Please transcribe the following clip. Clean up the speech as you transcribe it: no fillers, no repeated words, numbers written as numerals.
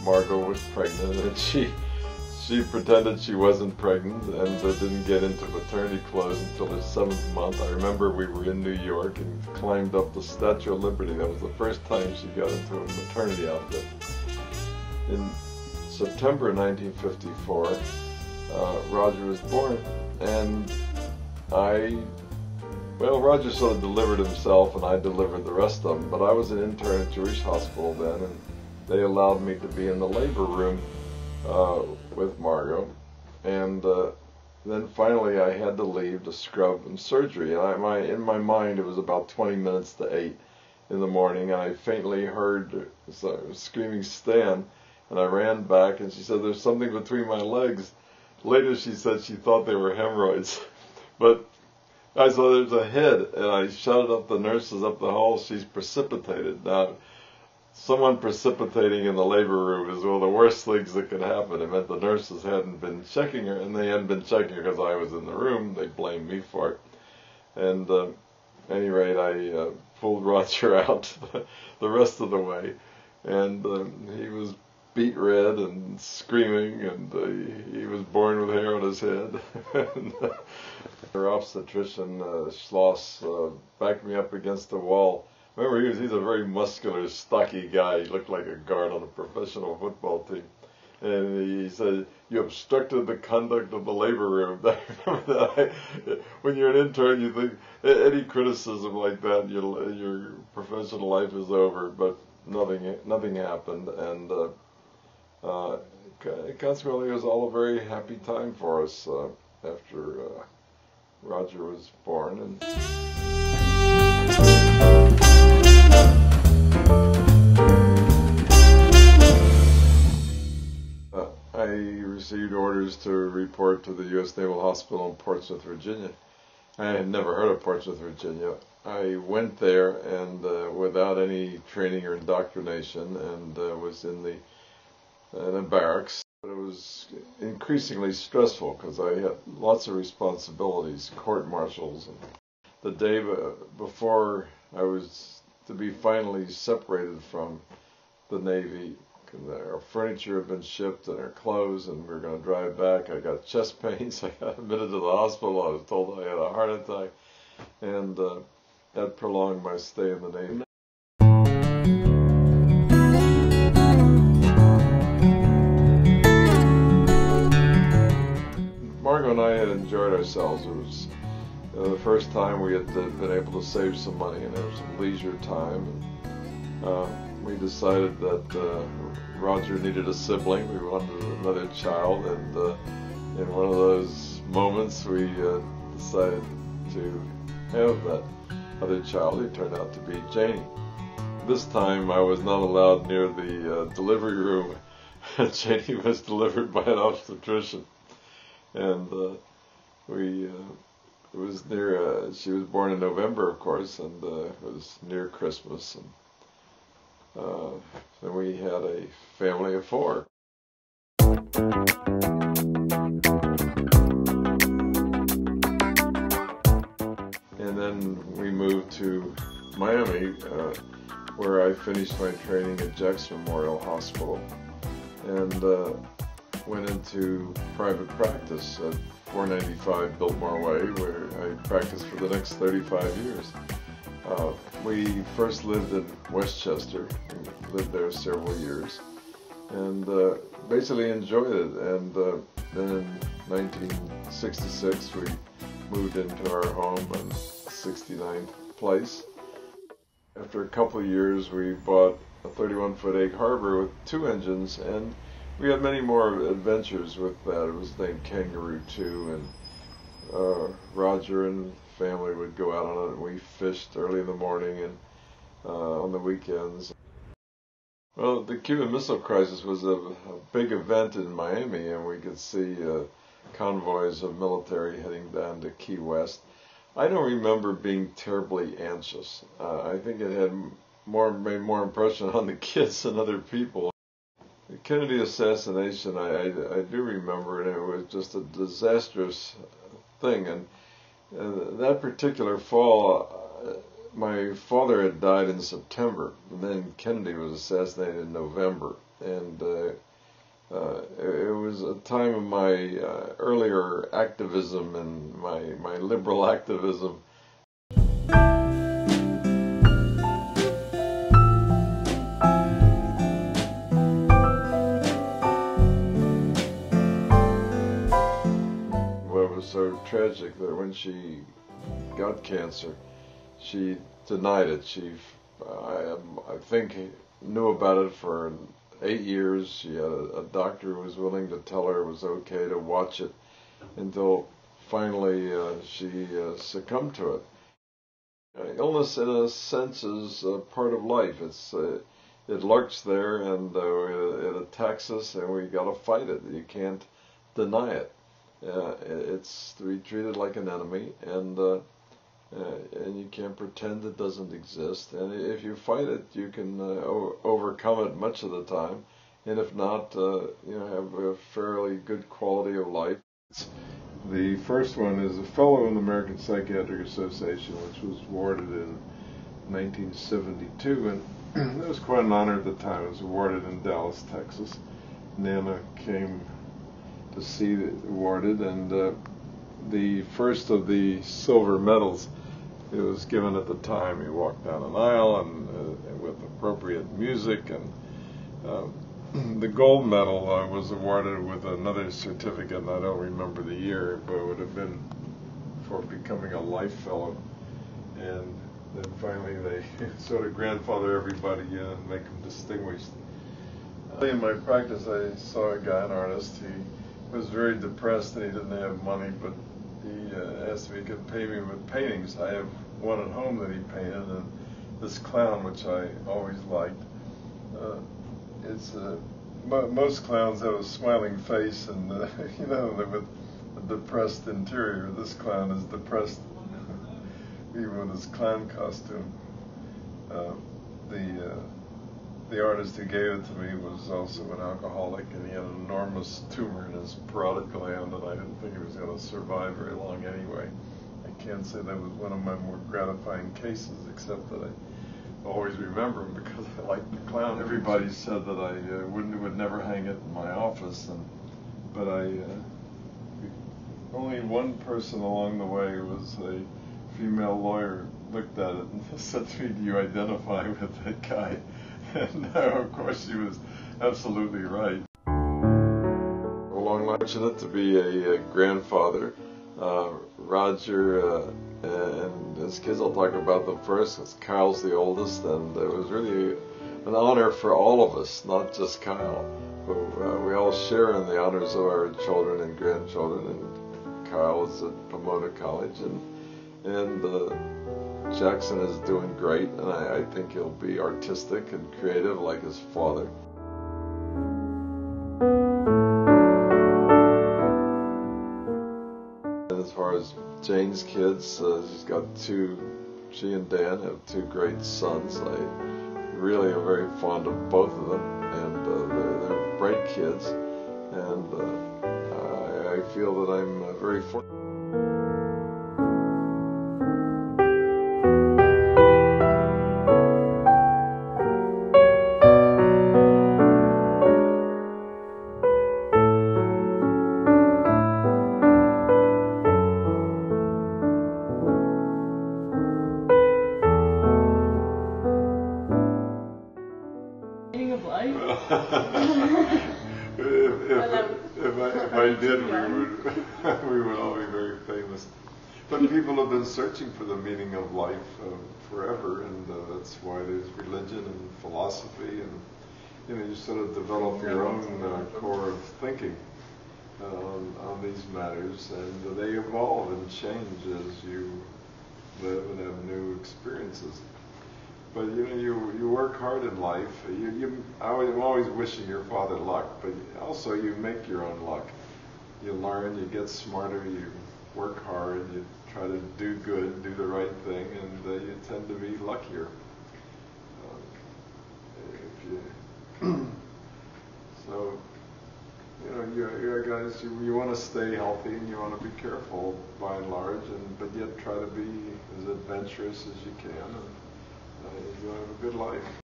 Margot was pregnant, and she pretended she wasn't pregnant and didn't get into maternity clothes until her 7th month. I remember we were in New York and climbed up the Statue of Liberty. That was the first time she got into a maternity outfit. In September 1954, Roger was born, and Roger sort of delivered himself and I delivered the rest of them, but I was an intern at Jewish Hospital then, and they allowed me to be in the labor room with Margot, and then finally I had to leave to scrub and surgery, and in my mind it was about 20 minutes to 8 in the morning, and I faintly heard screaming Stan, and I ran back, and she said, "There's something between my legs." Later she said she thought they were hemorrhoids, but I saw there's a head, and I shouted up the nurses up the hall, "She's precipitated." Now, someone precipitating in the labor room is one of the worst things that could happen. It meant the nurses hadn't been checking her, and they hadn't been checking her because I was in the room. They blamed me for it. And at any rate, I pulled Roger out the rest of the way, and he was beet red and screaming, and he was born with hair on his head. And, her obstetrician, Schloss, backed me up against the wall. Remember, he's a very muscular, stocky guy. He looked like a guard on a professional football team. And he said, "You obstructed the conduct of the labor room." I remember that. When you're an intern, you think any criticism like that, your professional life is over. But nothing happened, and consequently, it was all a very happy time for us after Roger was born. And I received orders to report to the U.S. Naval Hospital in Portsmouth, Virginia. I had never heard of Portsmouth, Virginia. I went there and without any training or indoctrination, and was in the barracks. But it was increasingly stressful because I had lots of responsibilities, court-martials. And the day before I was to be finally separated from the Navy, our furniture had been shipped and our clothes, and we were going to drive back. I got chest pains. I got admitted to the hospital. I was told I had a heart attack, and that prolonged my stay in the Navy. Margot and I had enjoyed ourselves. It was the first time we had been able to save some money and have some leisure time. And we decided that Roger needed a sibling. We wanted another child, and in one of those moments we decided to have that other child, who turned out to be Janie. This time I was not allowed near the delivery room. Janie was delivered by an obstetrician. And it was near, she was born in November, of course, and it was near Christmas. And then we had a family of 4. And then we moved to Miami, where I finished my training at Jackson Memorial Hospital, and went into private practice at 495 Biltmore Way, where I practiced for the next 35 years. We first lived in Westchester, and lived there several years, and basically enjoyed it. And then in 1966 we moved into our home on 69th Place. After a couple of years we bought a 31-foot Egg Harbor with 2 engines, and we had many more adventures with that. It was named Kangaroo 2, and Roger and family would go out on it, and we fished early in the morning and on the weekends. Well, the Cuban Missile Crisis was a big event in Miami, and we could see convoys of military heading down to Key West. I don't remember being terribly anxious. I think it had made more impression on the kids than other people. The Kennedy assassination, I do remember, and it was just a disastrous thing. And that particular fall, my father had died in September, and then Kennedy was assassinated in November, and it was a time of my earlier activism and my liberal activism. Well, it was so tragic that when she got cancer, she denied it. I think, knew about it for 8 years. She had a doctor who was willing to tell her it was okay to watch it until finally she succumbed to it. Illness, in a sense, is part of life. It lurks there, and it attacks us, and we got to fight it. You can't deny it. It's to be treated like an enemy, and you can't pretend it doesn't exist. And if you fight it, you can overcome it much of the time. And if not, have a fairly good quality of life. The first one is a fellow in the American Psychiatric Association, which was awarded in 1972, and it was quite an honor at the time. It was awarded in Dallas, Texas. Nana came to see it awarded, and the first of the silver medals, it was given at the time. He walked down an aisle and with appropriate music, and the gold medal was awarded with another certificate, and I don't remember the year, but it would have been for becoming a life fellow. And then finally they sort of grandfather everybody and make them distinguished. In my practice, I saw a guy, an artist. He was very depressed and he didn't have money, but he asked if he could pay me with paintings. I have one at home that he painted, and this clown, which I always liked. Most clowns have a smiling face and with a depressed interior. This clown is depressed, even with his clown costume. The artist who gave it to me was also an alcoholic, and he had an enormous tumor in his parotid gland, and I didn't think he was going to survive very long anyway. I can't say that was one of my more gratifying cases, except that I always remember him because I liked the clown. Everybody said that I would never hang it in my office, but only one person along the way was a female lawyer looked at it and said to me, "Do you identify with that guy?" And of course she was absolutely right. Well, I'm fortunate to be a grandfather. Roger and his kids, I'll talk about them first. Kyle's the oldest, and it was really an honor for all of us, not just Kyle. We all share in the honors of our children and grandchildren, and Kyle is at Pomona College, and Jackson is doing great, and I think he'll be artistic and creative like his father. And as far as Jane's kids, she and Dan have two great sons. I really am very fond of both of them, and they're bright kids, and I feel that I'm very fortunate. If I did, we would all be very famous. But people have been searching for the meaning of life forever, and that's why there's religion and philosophy, and you sort of develop your own core of thinking on these matters, and they evolve and change as you live and have new experiences. But you work hard in life. I'm always wishing your father luck, but also you make your own luck. You learn, you get smarter, you work hard, you try to do good, do the right thing, and you tend to be luckier. So, you guys guys, you want to stay healthy and you want to be careful by and large, but yet try to be as adventurous as you can, and you'll have a good life.